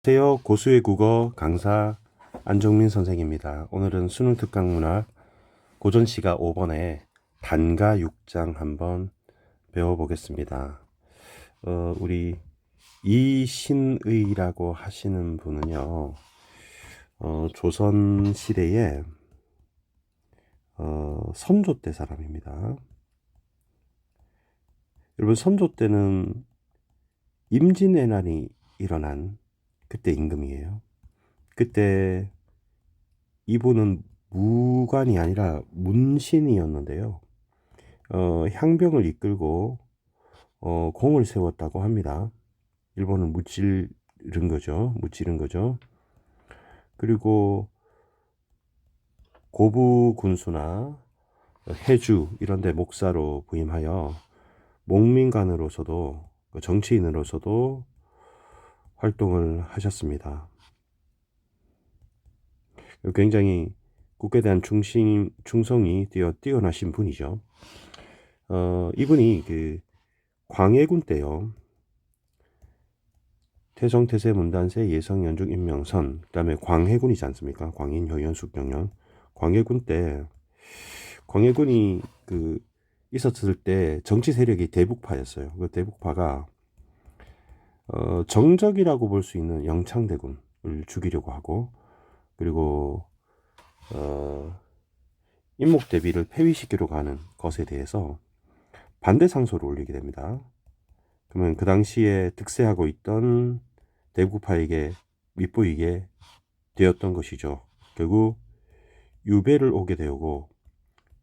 안녕하세요. 고수의 국어 강사 안정민 선생입니다. 오늘은 수능 특강문학 고전시가 5번에 단가 6장 한번 배워보겠습니다. 우리 이신의라고 하시는 분은요, 조선 시대에 선조 때 사람입니다. 여러분, 선조 때는 임진왜란이 일어난 그때 임금이에요. 그때 이분은 무관이 아니라 문신이었는데요. 향병을 이끌고 공을 세웠다고 합니다. 일본을 무찌른 거죠. 무찌른 거죠. 그리고 고부 군수나 해주 이런 데 목사로 부임하여 목민관으로서도 정치인으로서도 활동을 하셨습니다. 굉장히 국가에 대한 충성이 뛰어나신 분이죠. 이분이 광해군 때요. 태성태세 문단세 예성 연중 임명선 그다음에 광해군이지 않습니까? 광인 효연 숙경연 광해군 때 광해군이 있었을 때 정치 세력이 대북파였어요. 그 대북파가 정적이라고 볼 수 있는 영창대군을 죽이려고 하고 그리고 임목대비를 폐위시키려고 하는 것에 대해서 반대 상소를 올리게 됩니다. 그러면 그 당시에 득세하고 있던 대구파에게 밉보이게 되었던 것이죠. 결국 유배를 오게 되고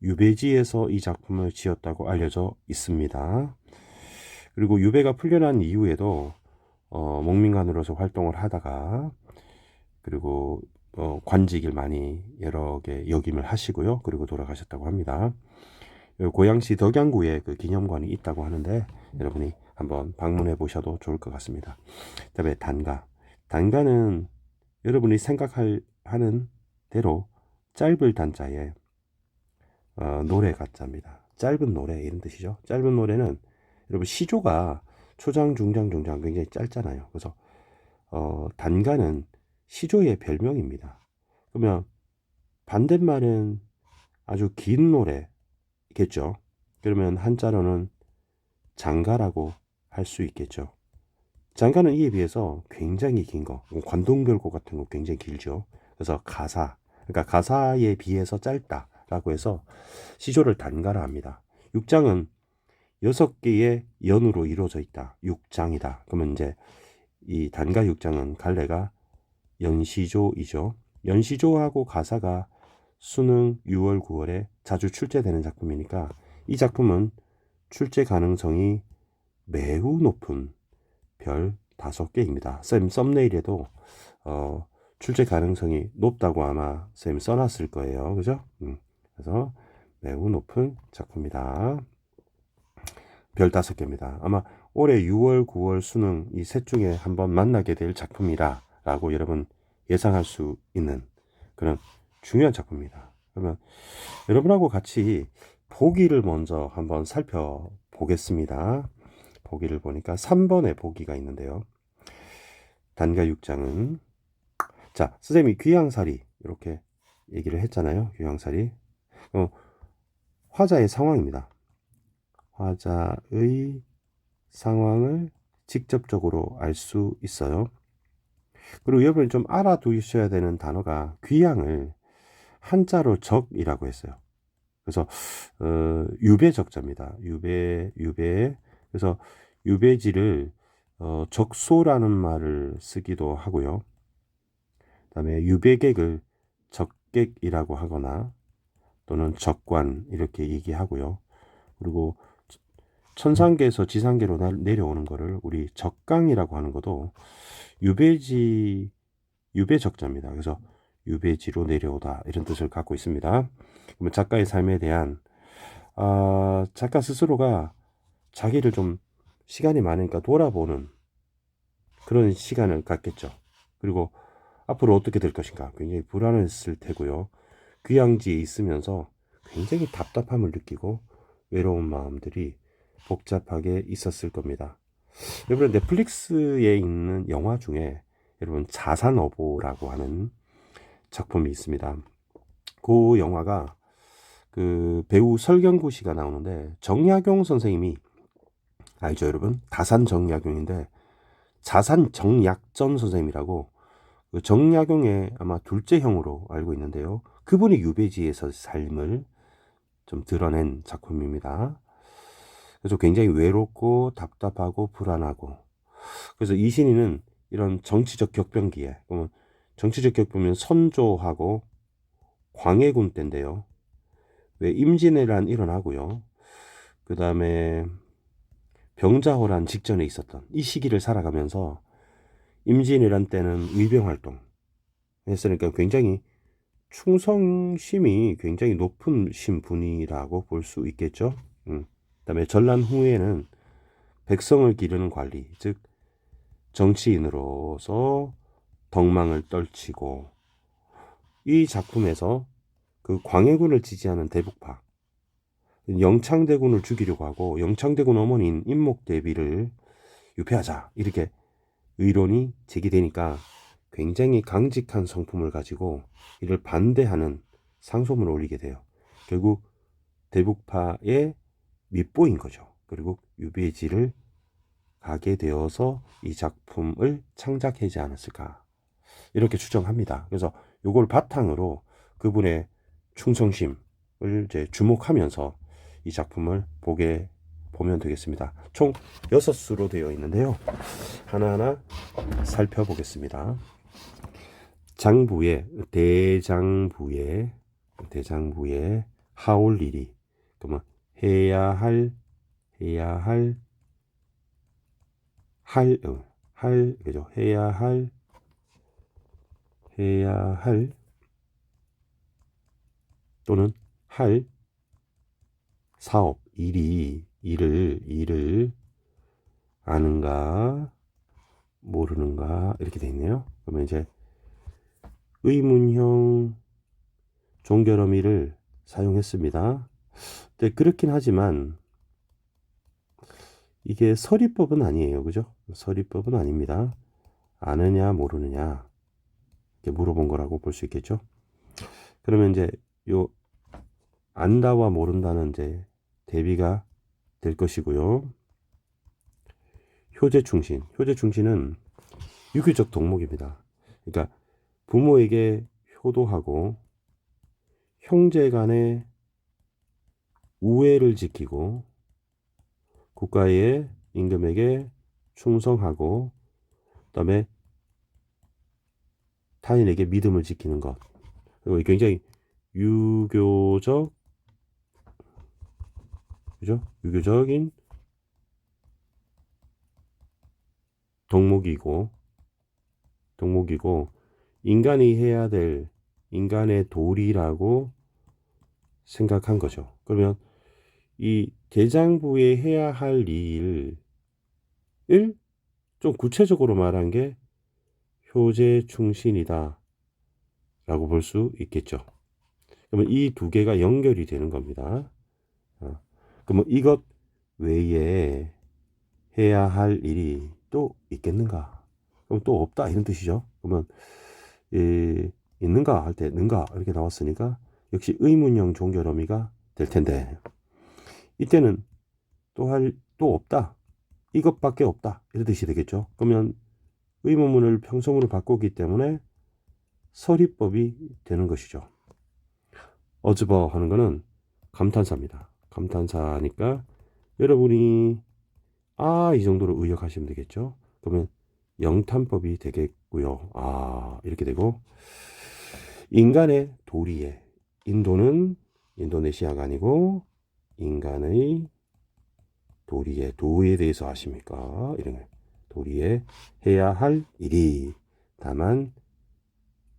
유배지에서 이 작품을 지었다고 알려져 있습니다. 그리고 유배가 풀려난 이후에도 목민관으로서 활동을 하다가 그리고 관직을 많이 여러 개 역임을 하시고요. 그리고 돌아가셨다고 합니다. 고양시 덕양구에 그 기념관이 있다고 하는데 여러분이 한번 방문해 보셔도 좋을 것 같습니다. 그다음에 단가. 단가는 여러분이 생각하는 대로 짧을 단자에 노래 가짜입니다. 짧은 노래 이런 뜻이죠. 짧은 노래는 여러분 시조가 초장, 중장, 중장 굉장히 짧잖아요. 그래서 단가는 시조의 별명입니다. 그러면 반대말은 아주 긴 노래겠죠. 그러면 한자로는 장가라고 할 수 있겠죠. 장가는 이에 비해서 굉장히 긴 거, 관동별곡 같은 거 굉장히 길죠. 그래서 그러니까 가사에 비해서 짧다라고 해서 시조를 단가라 합니다. 6장은 6개의 연으로 이루어져 있다. 6장이다. 그러면 이제 이 단가 6장은 갈래가 연시조이죠. 연시조하고 가사가 수능 6월, 9월에 자주 출제되는 작품이니까 이 작품은 출제 가능성이 매우 높은 별 5개입니다. 쌤 썸네일에도 출제 가능성이 높다고 아마 쌤 써놨을 거예요. 그죠? 그래서 매우 높은 작품이다. 별 5개입니다. 아마 올해 6월, 9월 수능 이 셋 중에 한번 만나게 될 작품이라 라고 여러분 예상할 수 있는 그런 중요한 작품입니다. 그러면 여러분하고 같이 보기를 먼저 한번 살펴보겠습니다. 보기를 보니까 3번에 보기가 있는데요. 단가 6장은 자, 선생님이 귀양살이 이렇게 얘기를 했잖아요. 귀양살이 화자의 상황입니다. 화자의 상황을 직접적으로 알 수 있어요. 그리고 여러분이 좀 알아두셔야 되는 단어가 귀양을 한자로 적이라고 했어요. 그래서 유배적자입니다. 유배. 그래서 유배지를 적소라는 말을 쓰기도 하고요. 그다음에 유배객을 적객이라고 하거나 또는 적관 이렇게 얘기하고요. 그리고 천상계에서 지상계로 내려오는 거를 우리 적강이라고 하는 것도 유배적자입니다. 그래서 유배지로 내려오다 이런 뜻을 갖고 있습니다. 그러면 작가의 삶에 대한 작가 스스로가 자기를 좀 시간이 많으니까 돌아보는 그런 시간을 갖겠죠. 그리고 앞으로 어떻게 될 것인가 굉장히 불안했을 테고요. 귀향지에 있으면서 굉장히 답답함을 느끼고 외로운 마음들이 복잡하게 있었을 겁니다. 여러분 넷플릭스에 있는 영화 중에 여러분 자산어보라고 하는 작품이 있습니다. 그 영화가 그 배우 설경구 씨가 나오는데 정약용 선생님이 알죠, 여러분? 다산 정약용인데 자산 정약전 선생님이라고 그 정약용의 아마 둘째 형으로 알고 있는데요. 그분이 유배지에서 삶을 좀 드러낸 작품입니다. 그래서 굉장히 외롭고 답답하고 불안하고 그래서 이신희는 이런 정치적 격변기에 그러면 정치적 격변이면 선조하고 광해군 때인데요. 왜 임진왜란 일어나고요. 그 다음에 병자호란 직전에 있었던 이 시기를 살아가면서 임진왜란 때는 의병활동 했으니까 굉장히 충성심이 굉장히 높으신 분이라고 볼 수 있겠죠. 그다음에 전란 후에는 백성을 기르는 관리, 즉 정치인으로서 덕망을 떨치고 이 작품에서 그 광해군을 지지하는 대북파 영창대군을 죽이려고 하고 영창대군 어머니인 임목대비를 유폐하자 이렇게 의론이 제기되니까 굉장히 강직한 성품을 가지고 이를 반대하는 상소문을 올리게 돼요. 결국 대북파의 밑보인 거죠. 그리고 유배지를 가게 되어서 이 작품을 창작하지 않았을까 이렇게 추정합니다. 그래서 이걸 바탕으로 그분의 충성심을 이제 주목하면서 이 작품을 보면 되겠습니다. 총 6수로 되어 있는데요. 하나하나 살펴보겠습니다. 대장부의 하올 일이 그러면 해야 할 그죠? 해야 할 또는 할 사업 일을 아는가 모르는가 이렇게 돼 있네요. 그러면 이제 의문형 종결어미를 사용했습니다. 네, 그렇긴 하지만 이게 서리법은 아니에요. 그죠? 서리법은 아닙니다. 아느냐 모르느냐 이렇게 물어본 거라고 볼 수 있겠죠. 그러면 이제 요 안다와 모른다는 이제 대비가 될 것이고요. 효제충신은 유교적 덕목입니다. 그러니까 부모에게 효도하고 형제 간의 우애를 지키고 국가의 임금에게 충성하고 그다음에 타인에게 믿음을 지키는 것. 그리고 굉장히 유교적 그죠? 유교적인 덕목이고 인간이 해야 될 인간의 도리라고 생각한 거죠. 그러면 이 대장부에 해야 할 일을 좀 구체적으로 말한 게 효제충신이다 라고 볼 수 있겠죠. 그러면 이 두 개가 연결이 되는 겁니다. 그러면 이것 외에 해야 할 일이 또 있겠는가? 그럼 또 없다 이런 뜻이죠. 그러면 있는가 할 때 는가 이렇게 나왔으니까 역시 의문형 종결어미가 될 텐데 이때는 또 없다 이것밖에 없다 이런 뜻이 되겠죠. 그러면 의문문을 평성으로 바꾸기 때문에 서리법이 되는 것이죠. 어즈버 하는 거는 감탄사입니다. 감탄사니까 여러분이 이 정도로 의역하시면 되겠죠. 그러면 영탄법이 되겠고요. 이렇게 되고 인간의 도리에 인도는 인도네시아가 아니고 인간의 도에 대해서 아십니까? 이런 거. 도리에 해야 할 일이 다만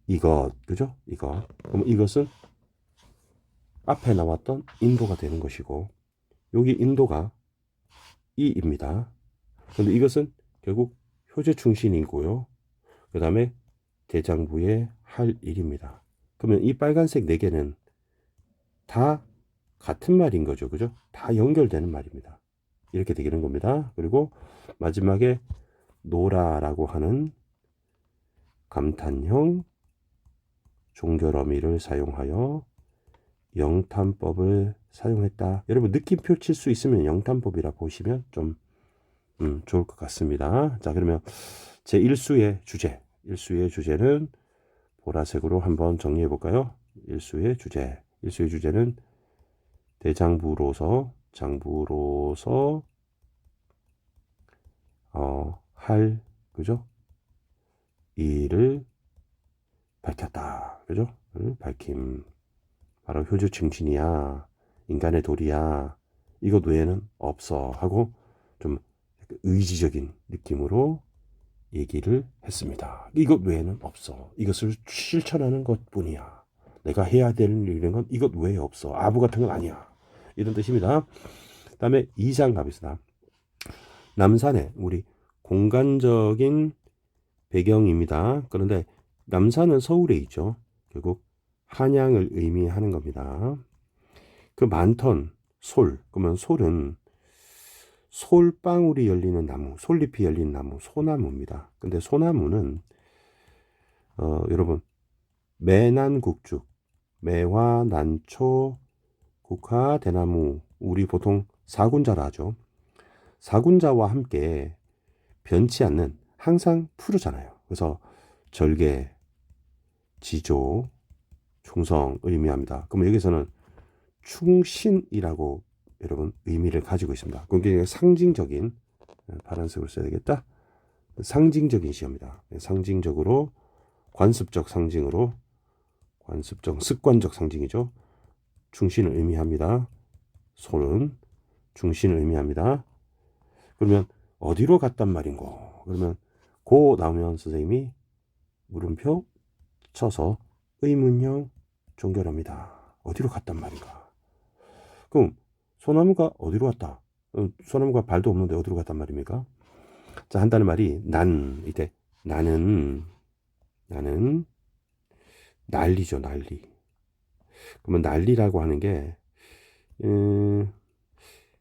이것 그죠? 이것 그럼 이것은 앞에 나왔던 인도가 되는 것이고 여기 인도가 이입니다. 그런데 이것은 결국 효제충신이고요. 그 다음에 대장부의 할 일입니다. 그러면 이 빨간색 4개는 다 같은 말인 거죠. 그죠? 다 연결되는 말입니다. 이렇게 되는 겁니다. 그리고 마지막에 노라라고 하는 감탄형 종결어미를 사용하여 영탄법을 사용했다. 여러분 느낌표 칠 수 있으면 영탄법이라 보시면 좀 좋을 것 같습니다. 자, 그러면 제 1수의 주제는 보라색으로 한번 정리해 볼까요? 1수의 주제는 대장부로서 할 그죠? 일을 밝혔다. 그죠? 밝힘. 바로 효주 증진이야. 인간의 도리야. 이것 외에는 없어. 하고 좀 의지적인 느낌으로 얘기를 했습니다. 이것 외에는 없어. 이것을 실천하는 것뿐이야. 내가 해야 될 일인 건 이것 외에 없어. 아부 같은 건 아니야. 이런 뜻입니다. 다음에 2장 가겠습니다. 남산의 우리 공간적인 배경입니다. 그런데 남산은 서울에 있죠. 결국 한양을 의미하는 겁니다. 그 많던 그러면 솔은 솔방울이 열리는 나무, 솔잎이 열린 나무, 소나무입니다. 근데 소나무는 여러분 매난국죽, 매화, 난초, 국화, 대나무, 우리 보통 사군자라 하죠. 사군자와 함께 변치 않는 항상 푸르잖아요. 그래서 절개, 지조, 충성 의미합니다. 그럼 여기서는 충신이라고 여러분 의미를 가지고 있습니다. 굉장히 상징적인 파란색으로 써야 되겠다. 상징적인 시입니다. 상징적으로 관습적 상징으로 습관적 상징이죠. 충신을 의미합니다. 솔은 중신을 의미합니다. 그러면 어디로 갔단 말인고? 그러면 고 나오면 선생님이 물음표 쳐서 의문형 종결합니다. 어디로 갔단 말인가? 그럼 소나무가 어디로 갔다? 소나무가 발도 없는데 어디로 갔단 말입니까? 자, 한다는 말이 이때 나는 난리죠, 난리. 그러면 난리라고 하는 게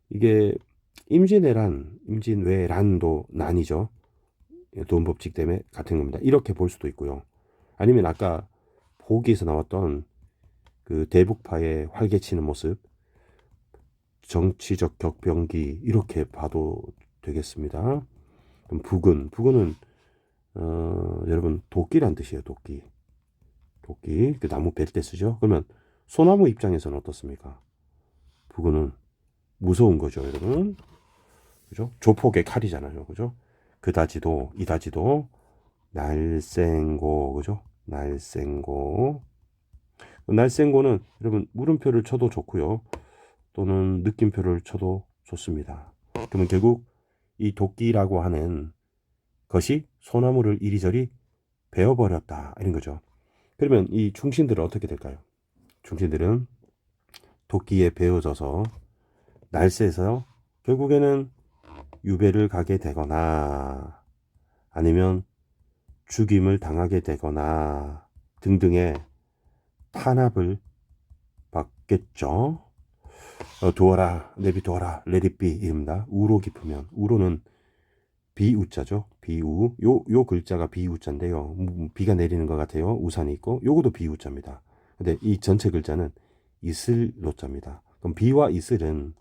이게 임진왜란도 난이죠. 도원법칙 때문에 같은 겁니다. 이렇게 볼 수도 있고요. 아니면 아까 보기에서 나왔던 그 대북파의 활개치는 모습, 정치적 격변기 이렇게 봐도 되겠습니다. 그럼 북은은 여러분 도끼란 뜻이에요. 도끼 그 나무 벨 때 쓰죠. 그러면 소나무 입장에서는 어떻습니까? 북은은 무서운 거죠, 여러분. 그죠? 조폭의 칼이잖아요. 그죠? 그다지도 이다지도 날쌘고 그죠? 날쌘고는 여러분 물음표를 쳐도 좋고요. 또는 느낌표를 쳐도 좋습니다. 그러면 결국 이 도끼라고 하는 것이 소나무를 이리저리 베어버렸다 이런 거죠. 그러면 이 충신들은 어떻게 될까요? 충신들은 도끼에 베어져서 날쌔서 결국에는 유배를 가게 되거나 아니면 죽임을 당하게 되거나 등등의 탄압을 받겠죠. 두어라, 내비두어라, 레디비 입니다. 우로 깊으면 우로는 비우자죠. 비우. 요 글자가 비우자인데요. 비가 내리는 것 같아요. 우산이 있고 요것도 비우자입니다. 근데 이 전체 글자는 이슬로자입니다. 그럼 비와 이슬은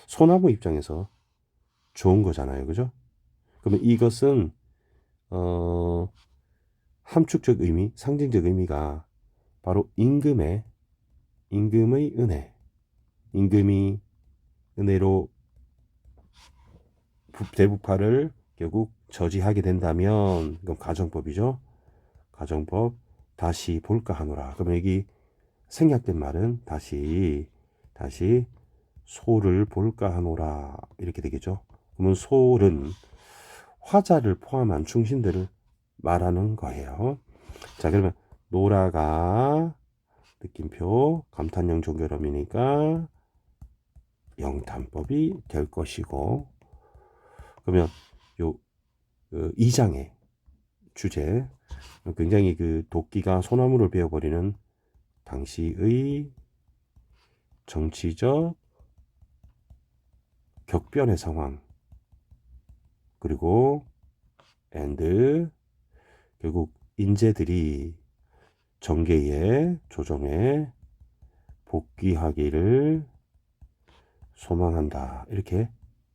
소나무 입장에서 좋은 거잖아요. 그죠? 그러면 이것은 함축적 의미, 상징적 의미가 바로 임금의 은혜, 임금이 은혜로 대북파를 결국 저지하게 된다면 그럼 가정법이죠. 가정법 다시 볼까 하노라. 그러면 여기 생략된 말은 다시 소를 볼까 하노라 이렇게 되겠죠. 그러면 소는 화자를 포함한 충신들을 말하는 거예요. 자, 그러면 노라가 느낌표 감탄형 종결음이니까 영탄법이 될 것이고, 그러면 요 2장의 주제 굉장히 그 도끼가 소나무를 베어버리는 당시의 정치적 격변의 상황 그리고 결국 인재들이 정계에 조정에 복귀하기를 소망한다. 이렇게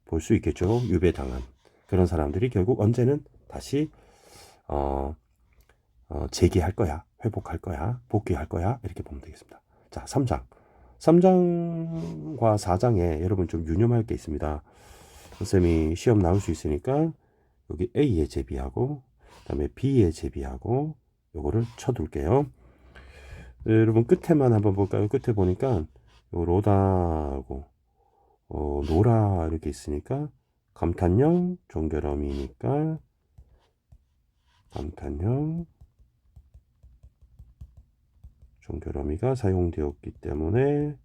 볼 수 있겠죠. 유배당한 그런 사람들이 결국 언제는 다시 재기할 거야. 회복할 거야. 복귀할 거야. 이렇게 보면 되겠습니다. 자, 3장. 3장과 4장에 여러분 좀 유념할 게 있습니다. 선생님이 시험 나올 수 있으니까 여기 A에 제비하고 그다음에 B에 제비하고 요거를 쳐둘게요. 여러분 끝에만 한번 볼까요? 끝에 보니까 요 로다하고 노라 이렇게 있으니까 감탄형 종결어미니까 감탄형 종결어미가 사용되었기 때문에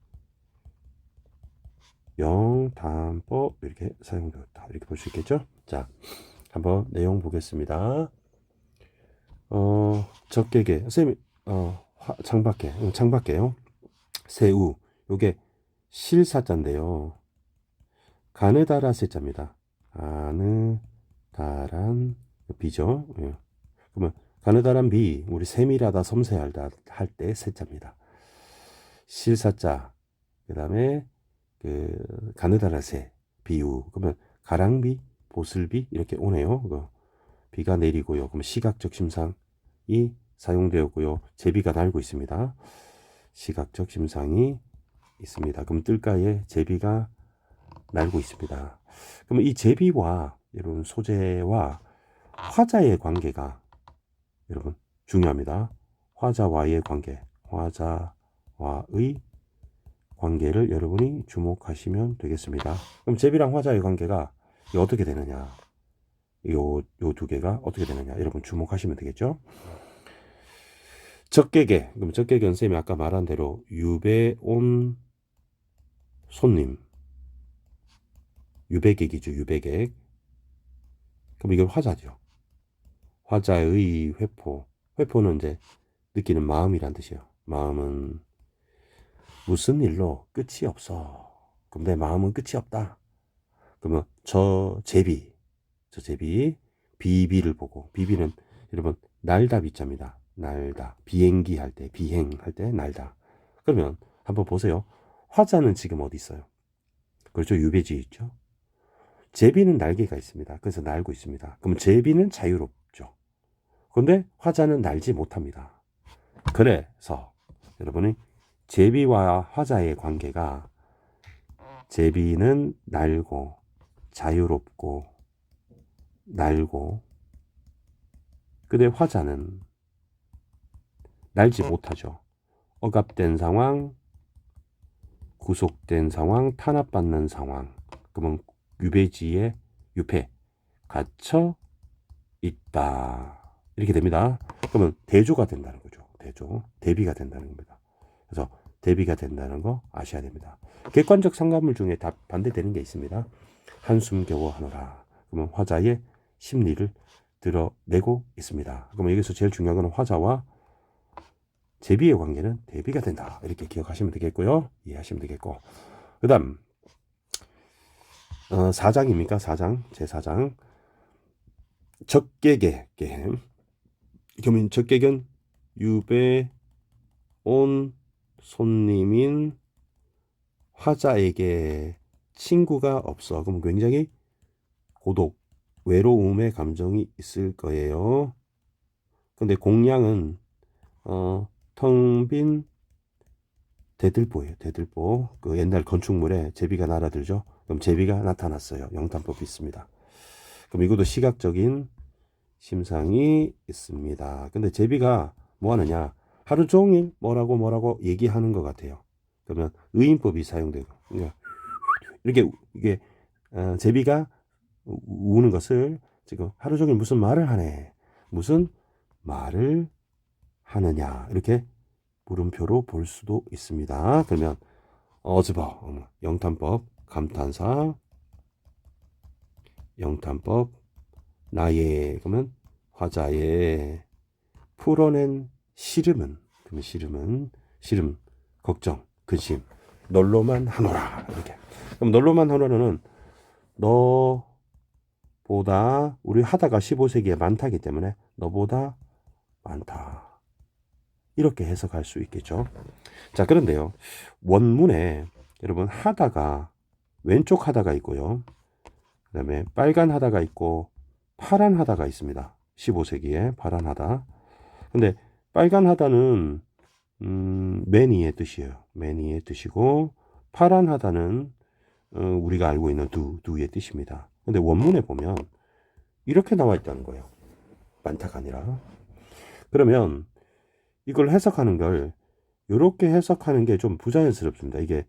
영단법 이렇게 사용되었다. 이렇게 볼 수 있겠죠? 자, 한번 내용 보겠습니다. 적개개 선생님 창밖에요. 새우 요게 실사자인데요. 가느다라 세자입니다. 가느다란 비죠. 예. 그러면 가느다란 비 우리 세밀하다 섬세하다 할 때 세자입니다. 실사자 그다음에 그 가느다라 새 비유 그러면 가랑비 보슬비 이렇게 오네요. 비가 내리고요. 그럼 시각적 심상이 사용되었고요. 제비가 날고 있습니다. 시각적 심상이 있습니다. 그럼 뜰가에 제비가 날고 있습니다. 그러면 이 제비와 이런 소재와 화자의 관계가 여러분 중요합니다. 화자와의 관계, 화자와의 관계를 여러분이 주목하시면 되겠습니다. 그럼 제비랑 화자의 관계가 어떻게 되느냐? 요 두 개가 어떻게 되느냐? 여러분 주목하시면 되겠죠? 적개개. 그럼 적개개는 쌤이 아까 말한 대로 유배 온 손님. 유배객이죠. 유배객. 그럼 이건 화자죠. 화자의 회포. 회포는 이제 느끼는 마음이란 뜻이에요. 마음은 무슨 일로 끝이 없어. 그럼 내 마음은 끝이 없다. 그러면 저 제비 비비를 보고 비비는 여러분 날다 비자입니다. 날다. 비행기 할 때 비행할 때 날다. 그러면 한번 보세요. 화자는 지금 어디 있어요? 그렇죠. 유배지에 있죠. 제비는 날개가 있습니다. 그래서 날고 있습니다. 그럼 제비는 자유롭죠. 그런데 화자는 날지 못합니다. 그래서 여러분이 제비와 화자의 관계가 제비는 날고 자유롭고 날고 근데 화자는 날지 못하죠. 억압된 상황, 구속된 상황, 탄압받는 상황. 그러면 유배지에 유폐 갇혀 있다. 이렇게 됩니다. 그러면 대조가 된다는 거죠. 대조. 대비가 된다는 겁니다. 그래서 대비가 된다는 거 아셔야 됩니다. 객관적 상관물 중에 다 반대되는 게 있습니다. 한숨 겨워 하노라. 그러면 화자의 심리를 드러내고 있습니다. 그러면 여기서 제일 중요한 건 화자와 제비의 관계는 대비가 된다. 이렇게 기억하시면 되겠고요. 이해하시면 되겠고. 그 다음 4장입니까? 4장 제4장 적개개 그러면 적개견 유배 온 손님인 화자에게 친구가 없어. 그럼 굉장히 고독, 외로움의 감정이 있을 거예요. 근데 공양은 텅 빈 대들보예요. 대들보. 그 옛날 건축물에 제비가 날아들죠. 그럼 제비가 나타났어요. 영탄법이 있습니다. 그럼 이것도 시각적인 심상이 있습니다. 근데 제비가 뭐 하느냐? 하루 종일 뭐라고 얘기하는 것 같아요. 그러면 의인법이 사용되고 이렇게 이게 제비가 우는 것을 지금 하루 종일 무슨 말을 하네. 무슨 말을 하느냐. 이렇게 물음표로 볼 수도 있습니다. 그러면 어즈버 영탄법 감탄사 영탄법 나의 그러면 화자의 풀어낸 시름은 그러면 시름 걱정 근심 널로만 하노라 이렇게. 그럼 널로만 하노라는 너보다 우리 하다가 15세기에 많다기 때문에 너보다 많다. 이렇게 해석할 수 있겠죠. 자, 그런데요. 원문에 여러분 하다가 왼쪽 하다가 있고요. 그 다음에 빨간 하다가 있고 파란 하다가 있습니다. 15세기에 파란 하다. 근데 빨간 하다는 매니의 뜻이에요. 매니의 뜻이고 파란 하다는 우리가 알고 있는 두의 뜻입니다. 근데 원문에 보면 이렇게 나와 있다는 거예요. 많다가 아니라. 그러면 이걸 해석하는 걸 이렇게 해석하는 게 좀 부자연스럽습니다. 이게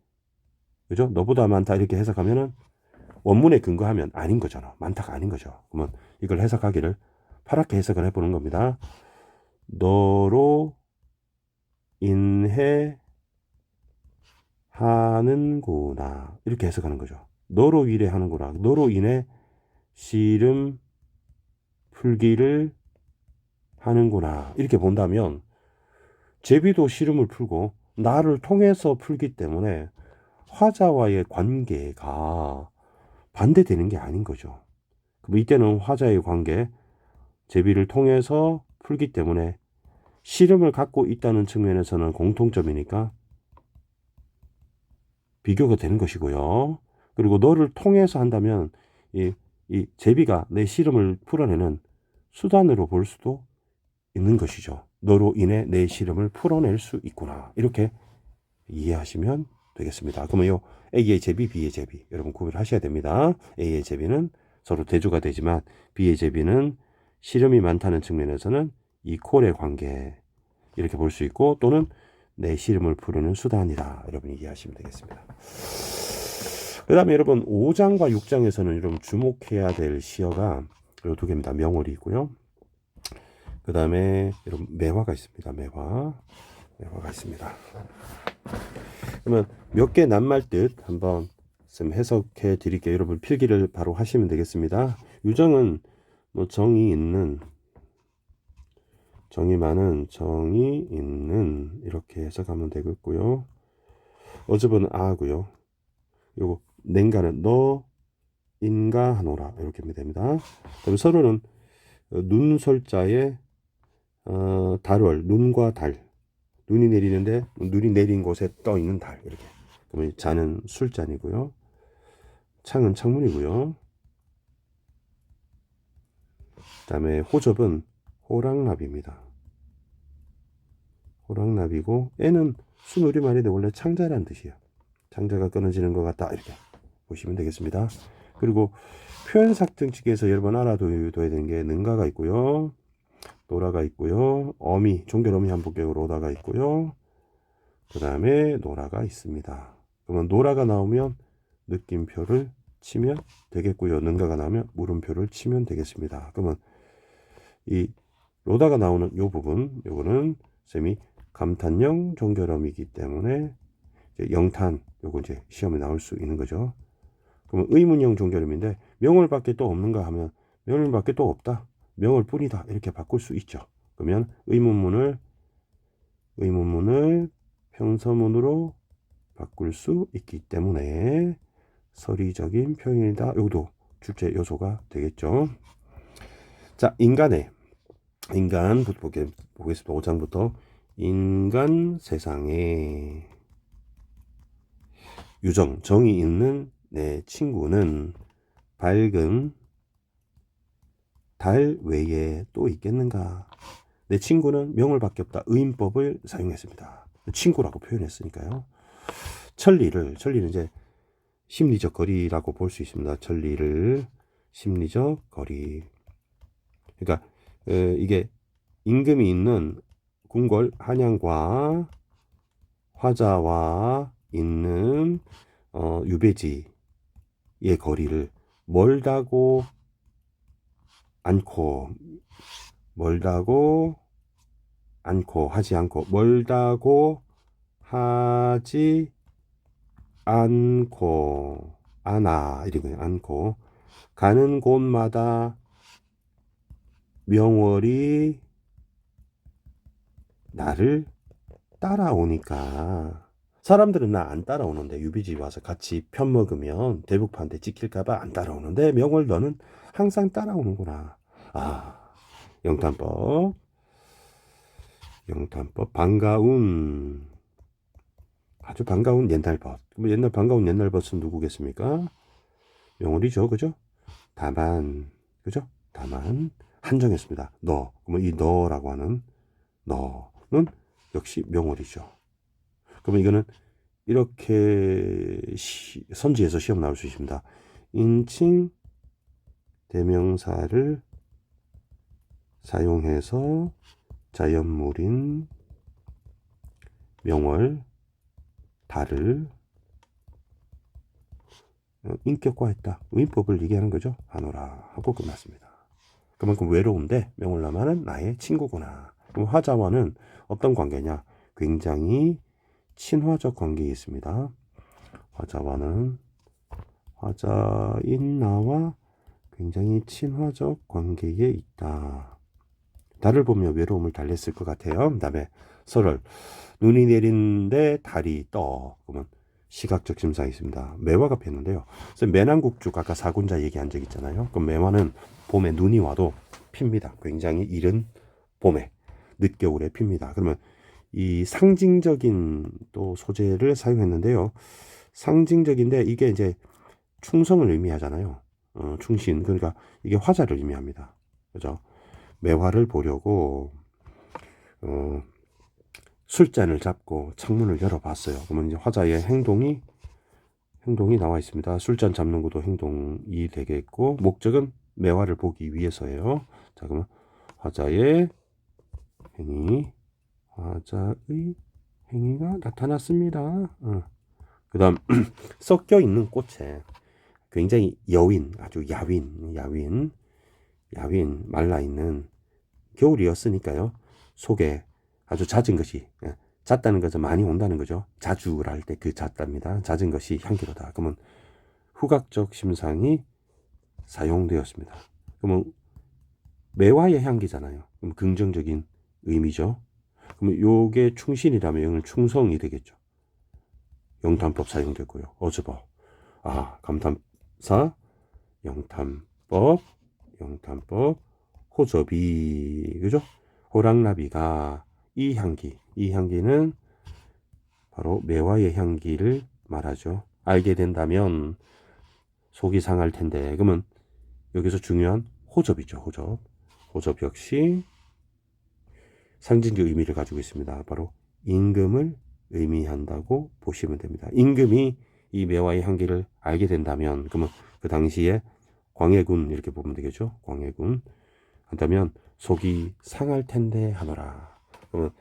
그죠? 너보다 많다 이렇게 해석하면은 원문에 근거하면 아닌 거잖아. 많다가 아닌 거죠. 그러면 이걸 해석하기를 파랗게 해석을 해보는 겁니다. 너로 인해 하는구나. 이렇게 해석하는 거죠. 너로 인해 하는구나. 너로 인해 씨름 풀기를 하는구나. 이렇게 본다면 제비도 씨름을 풀고 나를 통해서 풀기 때문에 화자와의 관계가 반대되는 게 아닌 거죠. 그럼 이때는 화자의 관계, 제비를 통해서 풀기 때문에 씨름을 갖고 있다는 측면에서는 공통점이니까 비교가 되는 것이고요. 그리고 너를 통해서 한다면 이 제비가 내 씨름을 풀어내는 수단으로 볼 수도 있는 것이죠. 너로 인해 내 씨름을 풀어낼 수 있구나. 이렇게 이해하시면 되겠습니다. 그러면 요 A의 제비, B의 제비 여러분 구별하셔야 됩니다. A의 제비는 서로 대조가 되지만 B의 제비는 씨름이 많다는 측면에서는 이 콜의 관계 이렇게 볼 수 있고 또는 내 씨름을 푸르는 수단이다. 여러분 이해하시면 되겠습니다. 그 다음에 여러분 5장과 6장에서는 여러분 주목해야 될 시어가 이 두 개입니다. 명월이 있고요. 그 다음에 여러분 매화가 있습니다. 매화가 있습니다. 그러면 몇 개 낱말 뜻 한번 해석해 드릴게요. 여러분 필기를 바로 하시면 되겠습니다. 유정은 뭐 정이 있는, 정이 많은, 정이 있는 이렇게 해석하면 되겠고요. 어접은 아고요. 요거 냉가는 너 인가하노라 이렇게 하면 됩니다. 그럼 서로는 눈설자에 달월 눈과 달 눈이 내리는데 눈이 내린 곳에 떠 있는 달 이렇게. 그러면 자는 술잔이고요. 창은 창문이고요. 그다음에 호접은 호랑나비입니다. 호랑나비고 애는 순우리말인데 원래 창자라는 뜻이에요. 창자가 끊어지는 것 같다 이렇게 보시면 되겠습니다. 그리고 표현삭 등식에서 여러분 알아둬야 되는 게 능가가 있고요. 노라가 있고요. 어미, 종결어미 한복격으로 오다가 있고요. 그 다음에 노라가 있습니다. 그러면 노라가 나오면 느낌표를 치면 되겠고요. 능가가 나오면 물음표를 치면 되겠습니다. 그러면 이 로다가 나오는 요 부분, 요거는 쌤이 감탄형 종결어미이기 때문에 이제 영탄, 요거 이제 시험에 나올 수 있는 거죠. 그러면 의문형 종결음인데 명월밖에 또 없는가 하면 명월밖에 또 없다. 명월뿐이다. 이렇게 바꿀 수 있죠. 그러면 의문문을 평서문으로 바꿀 수 있기 때문에 서리적인 표현이다. 요것도 출제 요소가 되겠죠. 자, 인간부터 보겠습니다. 5장부터 인간 세상에 유정, 정이 있는 내 친구는 밝은 달 외에 또 있겠는가? 내 친구는 명월밖에 없다. 의인법을 사용했습니다. 친구라고 표현했으니까요. 천리는 이제 심리적 거리라고 볼 수 있습니다. 천리를 심리적 거리. 그러니까 이게 임금이 있는 궁궐 한양과 화자와 있는 유배지의 거리를 멀다고 않고 하지 않고 멀다고 하지 않고 않아 이러고요. 않고 가는 곳마다 명월이 나를 따라오니까 사람들은 나 안 따라오는데 유비지 와서 같이 편 먹으면 대북판대 찍힐까봐 안 따라오는데 명월 너는 항상 따라오는구나. 아, 영탄법. 영탄법 반가운 아주 반가운 옛날 벗. 그럼 옛날 반가운 옛날 벗은 누구겠습니까? 명월이죠, 그죠? 다만, 그죠? 다만 한정했습니다. 너. 그러면 이 너라고 하는 너는 역시 명월이죠. 그러면 이거는 이렇게 선지에서 시험 나올 수 있습니다. 인칭 대명사를 사용해서 자연물인 명월 달을 인격화했다. 의인법을 얘기하는 거죠. 하노라 하고 끝났습니다. 그만큼 외로운데 명월나만은 나의 친구구나. 그럼 화자와는 어떤 관계냐? 굉장히 친화적 관계에 있습니다. 화자와는 화자인 나와 굉장히 친화적 관계에 있다. 달을 보며 외로움을 달랬을 것 같아요. 그 다음에 설을 눈이 내리는데 달이 떠. 그러면 시각적 심상이 있습니다. 매화가 피었는데요. 그래서 매난국죽 아까 사군자 얘기한 적 있잖아요. 그럼 매화는 봄에 눈이 와도 핍니다. 굉장히 이른 봄에 늦겨울에 핍니다. 그러면 이 상징적인 또 소재를 사용했는데요. 상징적인데 이게 이제 충성을 의미하잖아요. 충신. 그러니까 이게 화자를 의미합니다. 그죠? 매화를 보려고 술잔을 잡고 창문을 열어봤어요. 그러면 이제 화자의 행동이 나와 있습니다. 술잔 잡는 것도 행동이 되겠고 목적은 매화를 보기 위해서예요. 자, 그러면 화자의 행위가 나타났습니다. 그다음 섞여 있는 꽃에 굉장히 여윈, 아주 야윈 말라 있는 겨울이었으니까요. 속에 아주 잦은 것이 잦다는 것은 많이 온다는 거죠. 자주를 할 때 그 잦답니다. 잦은 것이 향기로다. 그러면 후각적 심상이 사용되었습니다. 그러면 매화의 향기잖아요. 그럼 긍정적인 의미죠. 그러면 요게 충신이라면 이건 충성이 되겠죠. 영탄법 사용되고요. 어즈버. 감탄사, 영탄법, 호접이, 그죠? 호랑나비가 이 향기는 바로 매화의 향기를 말하죠. 알게 된다면 속이 상할 텐데, 그러면 여기서 중요한 호접이죠. 호접 역시 상징적 의미를 가지고 있습니다. 바로 임금을 의미한다고 보시면 됩니다. 임금이 이 매화의 향기를 알게 된다면, 그러면 그 당시에 광해군 이렇게 보면 되겠죠. 광해군 한다면 속이 상할 텐데 하노라. 그러면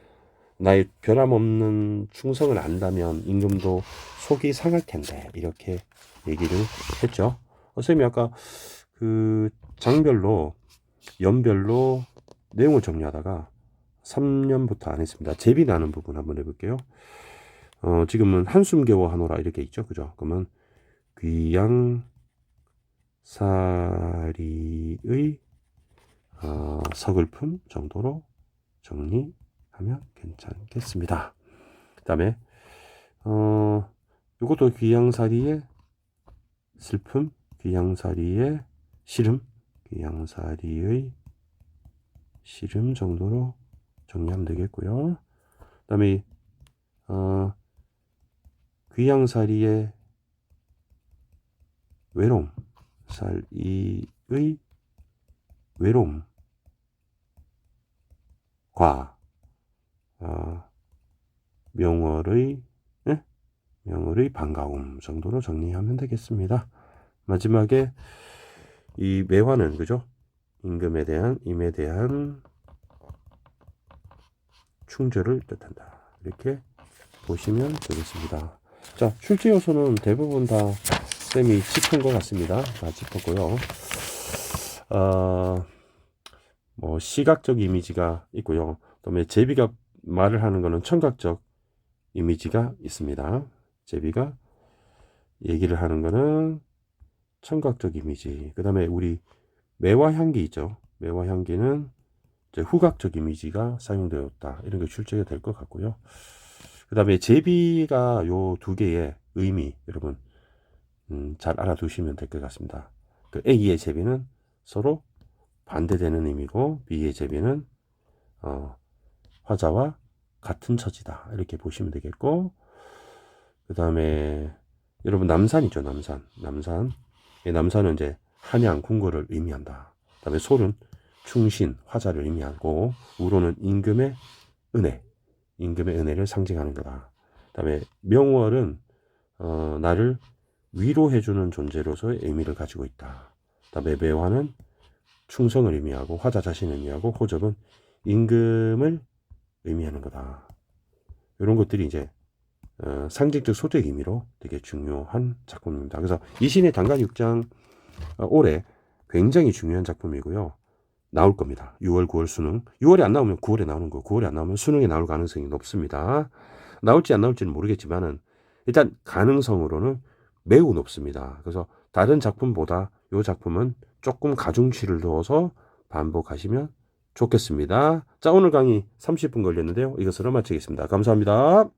나의 변함없는 충성을 안다면 임금도 속이 상할 텐데 이렇게 얘기를 했죠. 선생님이 아까 그 장별로 연별로 내용을 정리하다가 3년부터 안 했습니다. 제비 나는 부분 한번 해볼게요. 지금은 한숨 겨워 하노라 이렇게 있죠. 그죠? 그러면 귀양사리의 서글픔 정도로 정리하면 괜찮겠습니다. 그 다음에 이것도 귀양사리의 슬픔, 귀양사리의 시름, 귀양사리의 시름 정도로 정리하면 되겠고요. 그 다음에 귀양사리의 외로움, 사리의 외로움과 명월의 반가움 정도로 정리하면 되겠습니다. 마지막에 이 매화는 그죠? 임에 대한 충절을 뜻한다. 이렇게 보시면 되겠습니다. 자, 출제 요소는 대부분 다 쌤이 짚은 것 같습니다. 다 짚었고요. 뭐 시각적 이미지가 있고요. 그다음에 제비가 말을 하는 거는 청각적 이미지가 있습니다. 제비가 얘기를 하는 거는 청각적 이미지. 그다음에 우리 매화 향기 있죠. 매화 향기는 이제 후각적 이미지가 사용되었다. 이런 게 출제가 될 것 같고요. 그다음에 제비가 요 두 개의 의미 여러분 잘 알아두시면 될 것 같습니다. 그 A의 제비는 서로 반대되는 의미고 B의 제비는 화자와 같은 처지다. 이렇게 보시면 되겠고, 그 다음에 여러분 남산이죠. 남산. 이 남산은 이제 한양, 궁궐을 의미한다. 그 다음에 솔은 충신, 화자를 의미하고, 우로는 임금의 은혜를 상징하는 거다. 그 다음에 명월은 나를 위로해주는 존재로서의 의미를 가지고 있다. 그 다음에 매화는 충성을 의미하고, 화자 자신을 의미하고, 호접은 임금을 의미하는 거다. 이런 것들이 이제 상징적 소재의 의미로 되게 중요한 작품입니다. 그래서 이신의 단가 6장 올해 굉장히 중요한 작품이고요. 나올 겁니다. 6월, 9월 수능. 6월에 안 나오면 9월에 나오는 거, 9월에 안 나오면 수능에 나올 가능성이 높습니다. 나올지 안 나올지는 모르겠지만은 일단 가능성으로는 매우 높습니다. 그래서 다른 작품보다 이 작품은 조금 가중치를 두어서 반복하시면 좋겠습니다. 자, 오늘 강의 30분 걸렸는데요. 이것으로 마치겠습니다. 감사합니다.